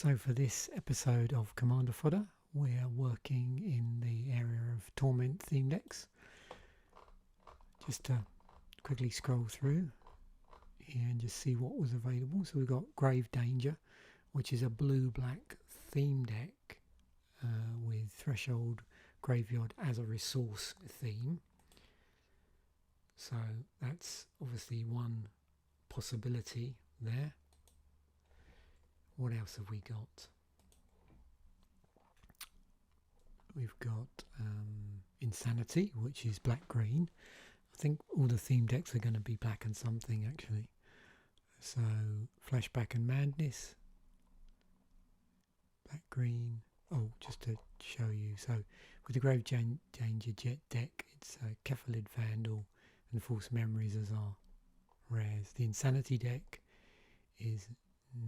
So for this episode of Commander Fodder, we're working in the area of Torment theme decks. Just to quickly scroll through here and just see what was available. So we've got Grave Danger, which is a blue-black theme deck with Threshold Graveyard as a resource theme. So that's obviously one possibility there. What else have we got? We've got Insanity, which is black-green. I think all the theme decks are going to be black and something, actually. So, Flashback and Madness. Black-green. Oh, just to show you. So, with the Grave Danger Jet deck, it's Cephalid Vandal and False Memories as our rares. The Insanity deck is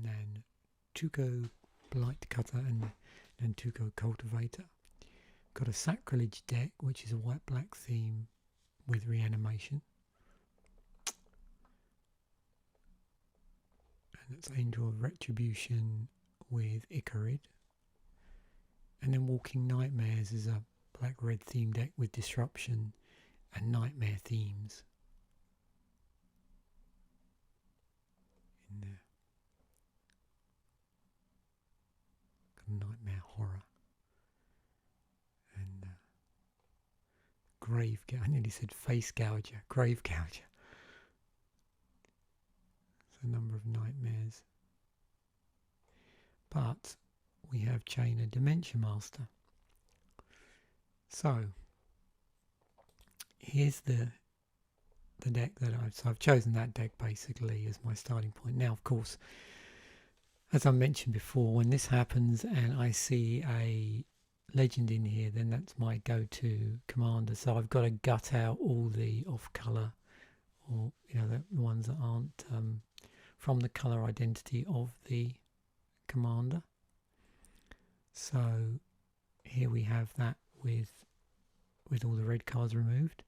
Nantuko Blight Cutter and Nantuko Cultivator. Got a Sacrilege deck, which is a white-black theme with Reanimation. And that's Angel of Retribution with Icarid. And then Walking Nightmares is a black-red theme deck with Disruption and Nightmare themes in there. Got Nightmare Horror. And I nearly said Face Gouger, Grave Gouger. It's a number of nightmares. But we have Chain of Dementia Master. So here's the deck that I've chosen that deck basically as my starting point. Now, of course, as I mentioned before, when this happens and I see a legend in here, then that's my go-to commander. So I've got to gut out all the off-color, or the ones that aren't from the color identity of the commander. So here we have that with all the red cards removed.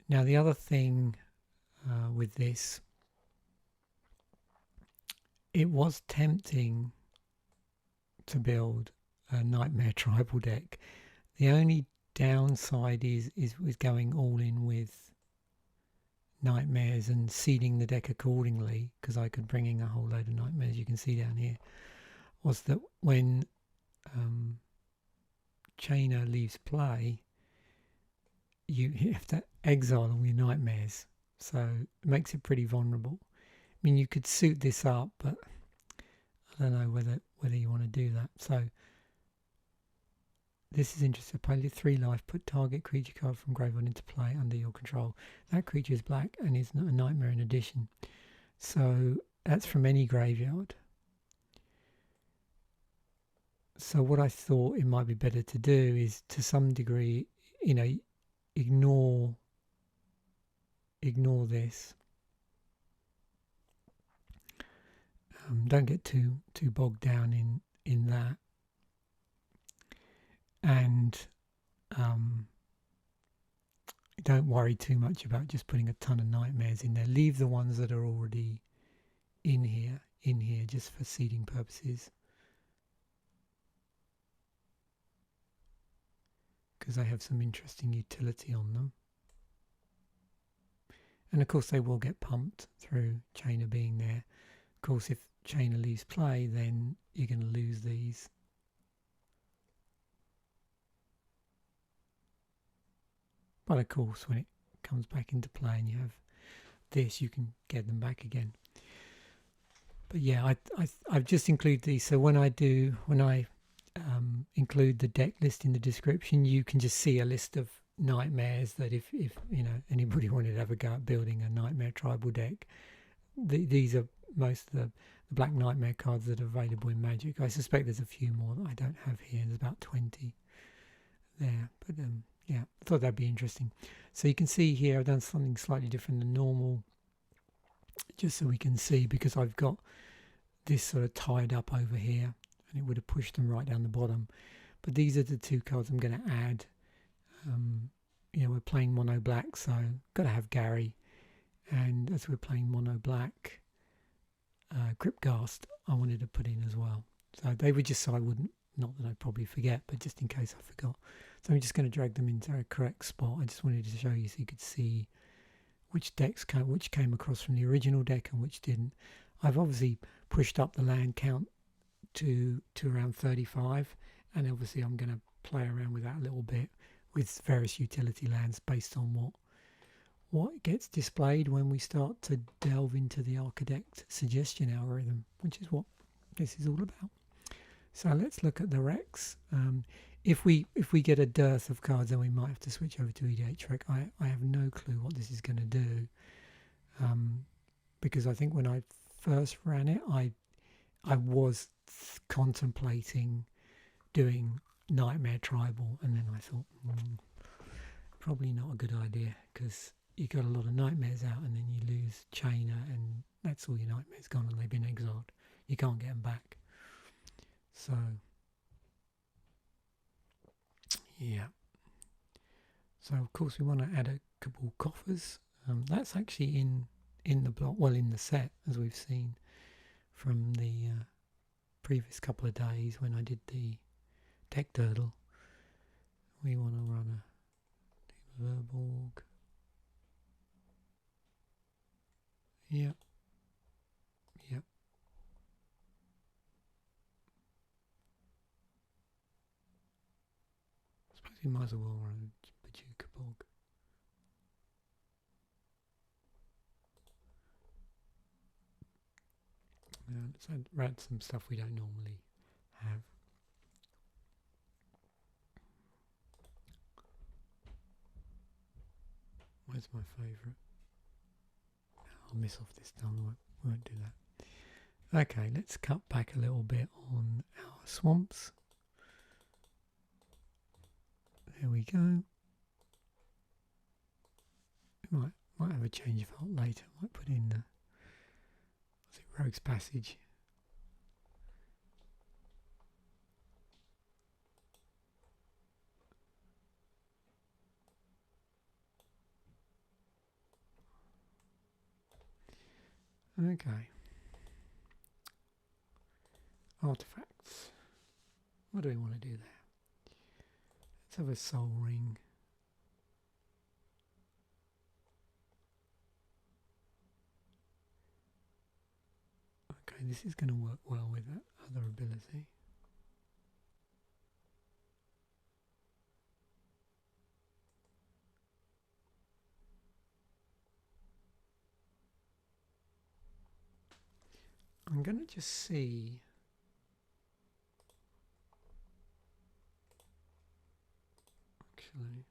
Now the other thing with this, it was tempting to build a Nightmare tribal deck. The only downside is going all in with Nightmares and seeding the deck accordingly, because I could bring in a whole load of Nightmares. You can see down here was that when Chainer leaves play, you have to exile all your Nightmares, so it makes it pretty vulnerable. I mean, you could suit this up, but I don't know whether you want to do that. So this is interesting. Play 3 life, put target creature card from graveyard into play under your control. That creature is black and is not a nightmare in addition. So that's from any graveyard. So what I thought it might be better to do is, to some degree, ignore this. Don't get too bogged down in that. And don't worry too much about just putting a ton of Nightmares in there. Leave the ones that are already in here just for seeding purposes, because they have some interesting utility on them. And of course they will get pumped through Chainer being there. Of course, if Chainer leaves play, then you're going to lose these. But of course, when it comes back into play and you have this, you can get them back again. But yeah, I've just included these. So when I include the deck list in the description, you can just see a list of Nightmares that if anybody wanted to have a go at building a Nightmare tribal deck, these are most of the Black Nightmare cards that are available in Magic. I suspect there's a few more that I don't have here. There's about 20 there, but yeah, I thought that'd be interesting. So you can see here I've done something slightly different than normal, just so we can see, because I've got this sort of tied up over here and it would have pushed them right down the bottom. But these are the 2 cards I'm going to add. We're playing mono black, so got to have Gary, and as we're playing mono black, Crypt Ghast I wanted to put in as well. So they were just so I wouldn't, not that I'd probably forget, but just in case I forgot. So I'm just going to drag them into a correct spot. I just wanted to show you so you could see which decks which came across from the original deck and which didn't. I've obviously pushed up the land count to around 35, and obviously I'm going to play around with that a little bit with various utility lands based on what gets displayed when we start to delve into the Architect suggestion algorithm, which is what this is all about. So let's look at the Rex. If we get a dearth of cards, then we might have to switch over to EDH Rec. I have no clue what this is going to do, because I think when I first ran it, I was contemplating doing Nightmare Tribal, and then I thought probably not a good idea, because you got a lot of nightmares out and then you lose Chainer, and that's all your nightmares gone and they've been exiled. You can't get them back. So yeah, so of course we want to add a Cabal Coffers. That's actually in the block, well, in the set, as we've seen from the previous couple of days when I did the Tech Turtle. We want to run a Verborg. Yep. I suppose we might as well run a Bojuka Bog. Let's add some stuff we don't normally have. Where's my favourite? I'll miss off this time, we won't do that. Okay, let's cut back a little bit on our swamps. There we go. We might have a change of heart later. Might put in what's it, Rogue's Passage. Okay. Artifacts. What do we want to do there? Let's have a soul ring. Okay, this is going to work well with that other ability. I'm going to just see. Actually,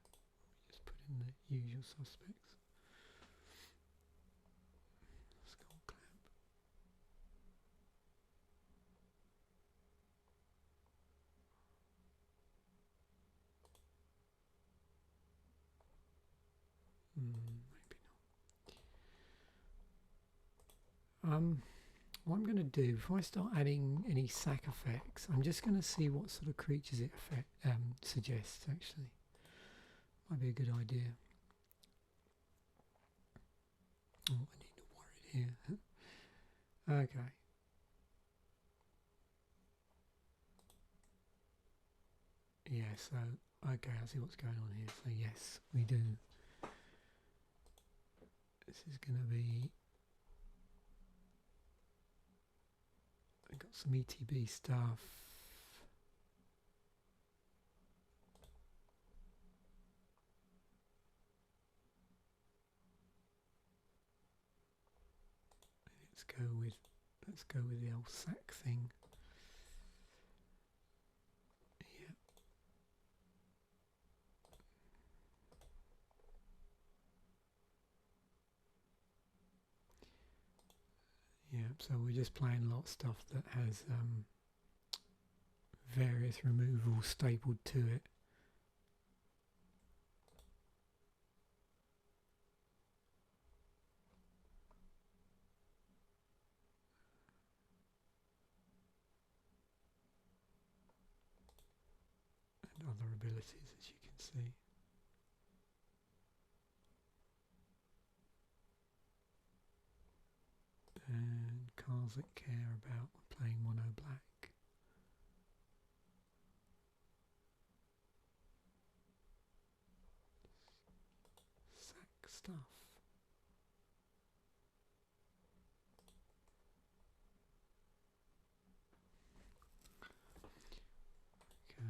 just put in the usual suspects. Skull Clamp. Maybe not. What I'm going to do, before I start adding any sack effects, I'm just going to see what sort of creatures it suggests, actually. Might be a good idea. Oh, I need to worry here. Okay. Yeah, so, okay, I see what's going on here. So yes, we do. This is going to be... I've got some ETB stuff. Let's go with the old sack thing. Yeah. Yeah, so we're just playing a lot of stuff that has various removals stapled to it. And other abilities, as you can see. And cards that care about playing mono black. Sack stuff. Okay.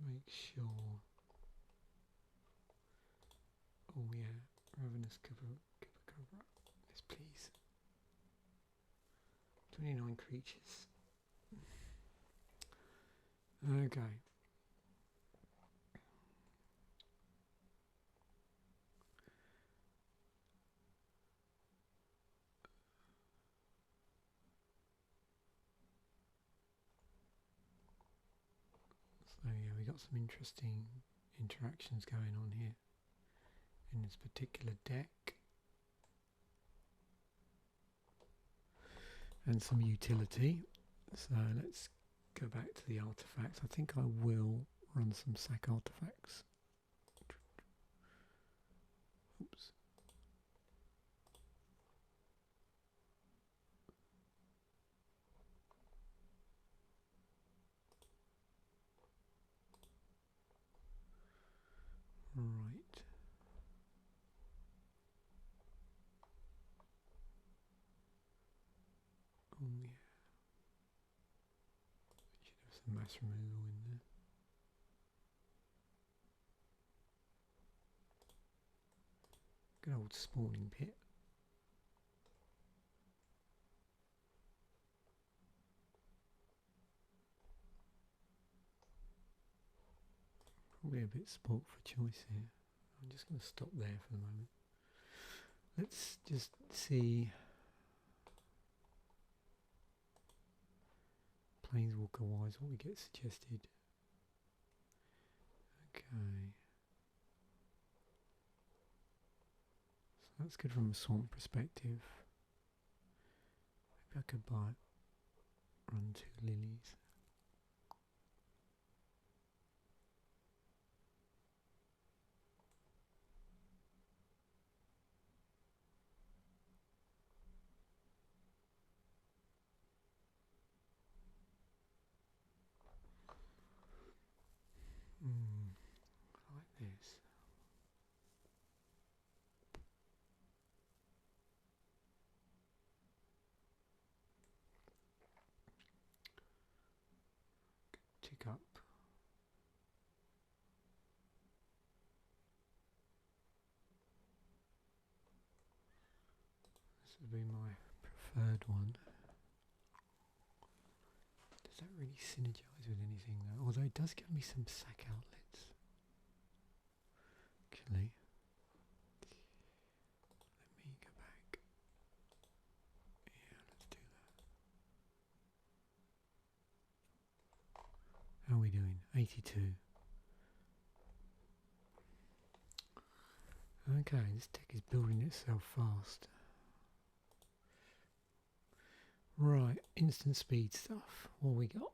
Make sure. Oh yeah, Ravenous cover. Yes, please. 29 creatures. Okay. So yeah, we got some interesting interactions going on here in this particular deck, and some utility. So let's go back to the artifacts. I think I will run some sack artifacts. Oops. Right. Oh yeah. Should have some mass removal in there. Good old spawning pit. Probably a bit sport for choice here. I'm just going to stop there for the moment. Let's just see. Planeswalker wise, what we get suggested. Okay. So that's good from a swamp perspective. Maybe I could run 2 lilies. Like this. Tick up. This would be my preferred one. Does that really synergize with anything though? Although it does give me some sack outlets. Actually, let me go back. Yeah, let's do that. How are we doing? 82. Okay, this deck is building itself fast. Right, instant speed stuff. What we got?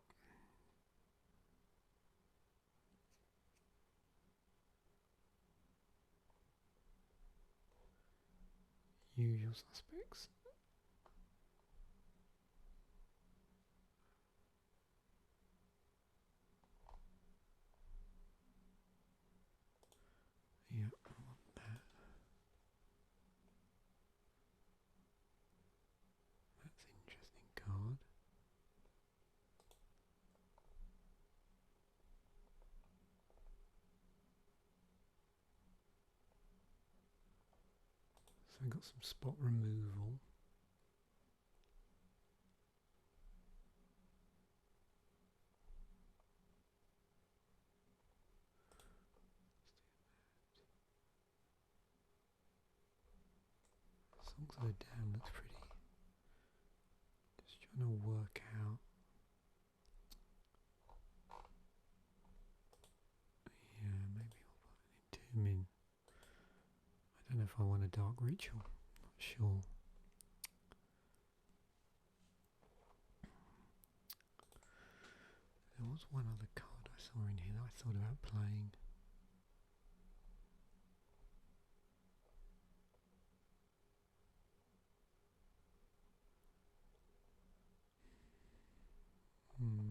Usual suspects. Yeah, I want that. That's an interesting card. So I got some spot removal. Songs of the Damned looks pretty. Just trying to work out. Yeah, maybe I'll put an Entomb in. I don't know if I want a dark ritual. Not sure. There was one other card I saw in here that I thought about playing.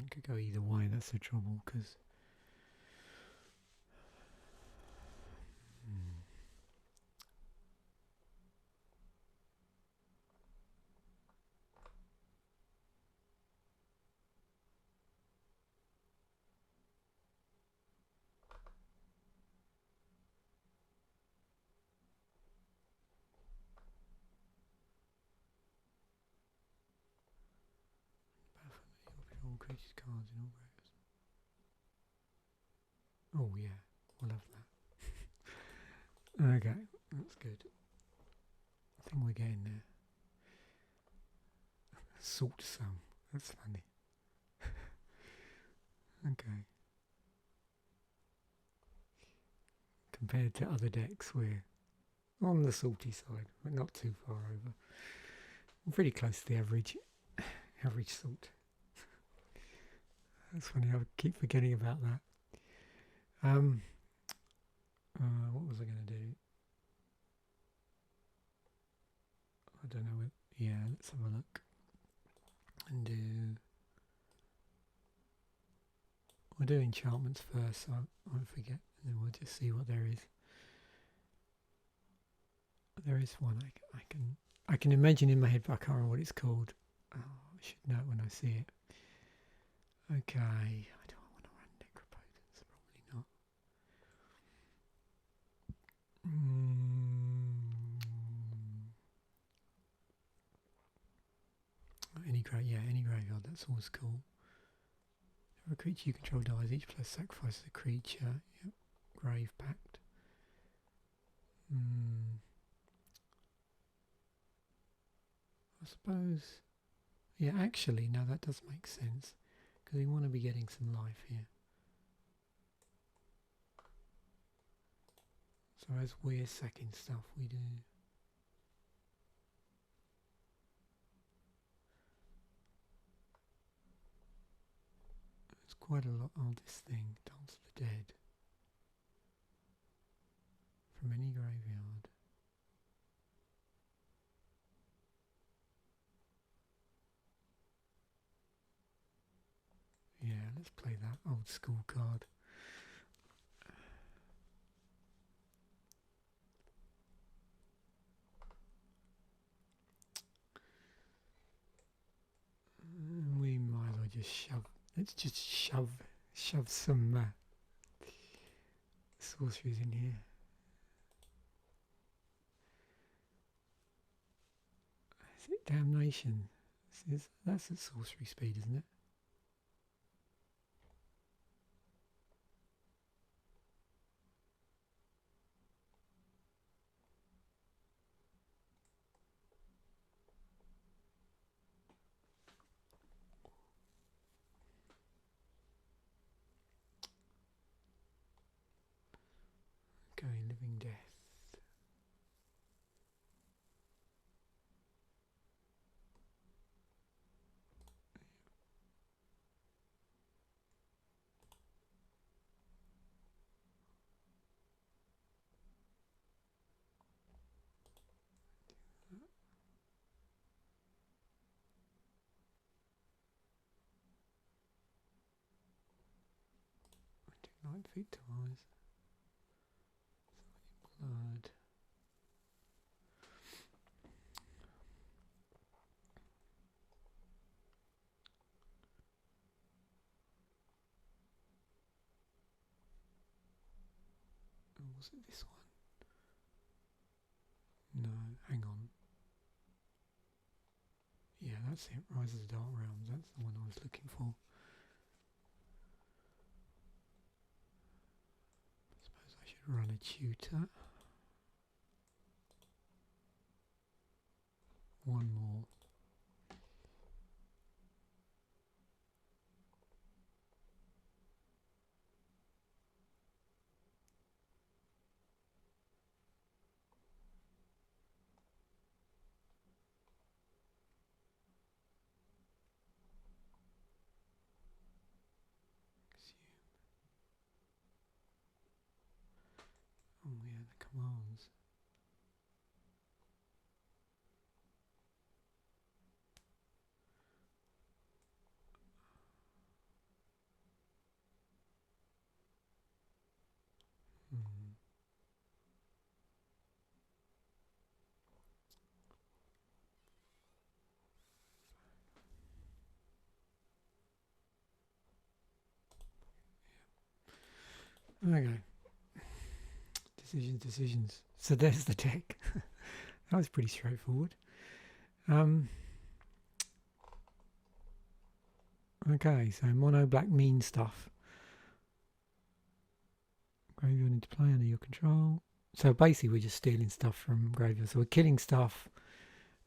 It could go either way, that's the trouble, because all creatures cards in all graves. Oh yeah, we'll have that. Okay, that's good. I think we're getting there. Salt some. That's funny. Okay. Compared to other decks, we're on the salty side, but not too far over. We're pretty close to the average salt. That's funny, I keep forgetting about that. What was I going to do? I don't know. Yeah, let's have a look. And we'll do enchantments first, so I won't forget, and then we'll just see what there is. There is one I can imagine in my head, but I can't remember what it's called. Oh, I should know it when I see it. Okay, I don't want to run Necropotence, probably not. Any graveyard, that's always cool. Every creature you control dies, each player sacrifices a creature. Yep. Grave Pact. I suppose, yeah, actually, no, that does make sense, because we want to be getting some life here. So as we're sacking stuff, we do. There's quite a lot on this thing. Dance of the Dead. From any graveyard. Yeah, let's play that old school card. We might as well just shove. Let's just shove some sorceries in here. Is it Damnation? That's at sorcery speed, isn't it? Okay, Living Death. Light Victimize. Blood. Oh, was it this one? No, hang on. Yeah, that's it. Rise of the Dark Realms. That's the one I was looking for. Suppose I should run a tutor. One more. Okay. Decisions. So there's the deck. That was pretty straightforward. Okay, so mono black mean stuff. Graveyard into play under your control. So basically we're just stealing stuff from graveyards. So we're killing stuff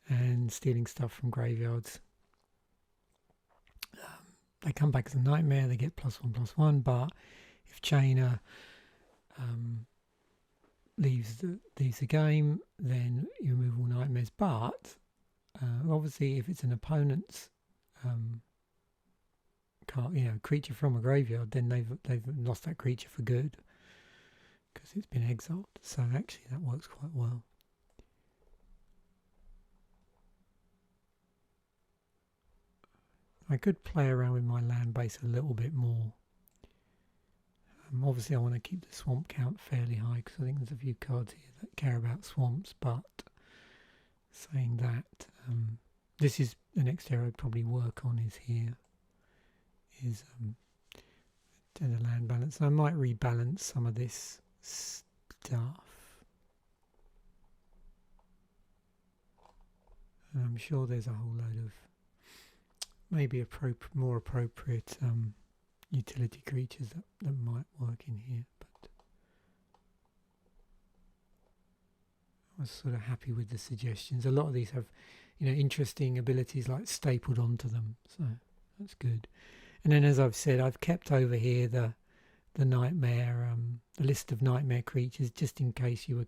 and stealing stuff from graveyards. They come back as a nightmare, they get +1/+1, but if Chainer leaves the game, then you remove all nightmares. But obviously if it's an opponent's creature from a graveyard, then they've lost that creature for good because it's been exiled. So actually that works quite well. I could play around with my land base a little bit more. Obviously I want to keep the swamp count fairly high because I think there's a few cards here that care about swamps, but saying that, this is the next area I'd probably work on is here, is the land balance. I might rebalance some of this stuff. And I'm sure there's a whole load of maybe more appropriate utility creatures that might work in here, but I was sort of happy with the suggestions. A lot of these have, interesting abilities like stapled onto them, so that's good. And then, as I've said, I've kept over here the nightmare, the list of nightmare creatures, just in case you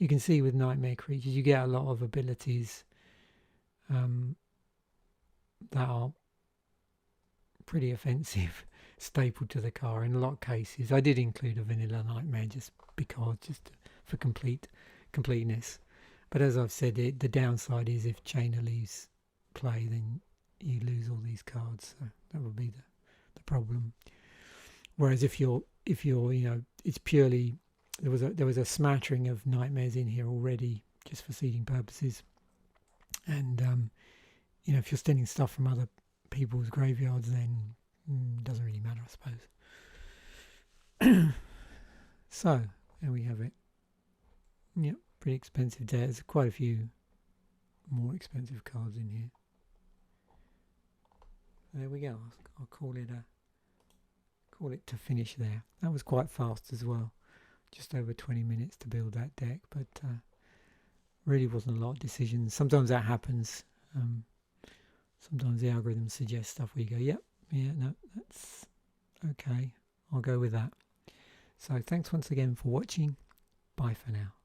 can see with nightmare creatures you get a lot of abilities that are pretty offensive stapled to the car. In a lot of cases I did include a vanilla nightmare just for completeness, but as I've said, the downside is if Chainer leaves play, then you lose all these cards, so that would be the problem. Whereas if you're it's purely, there was a smattering of nightmares in here already just for seeding purposes, and if you're stealing stuff from other people's graveyards, then it doesn't really matter, I suppose. So there we have it. Yep, pretty expensive deck. There's quite a few more expensive cards in here. There we go. I'll call it to finish there. That was quite fast as well. Just over 20 minutes to build that deck, but really wasn't a lot of decisions. Sometimes that happens. Sometimes the algorithm suggests stuff where you go, yep, yeah, no, that's okay, I'll go with that. So thanks once again for watching. Bye for now.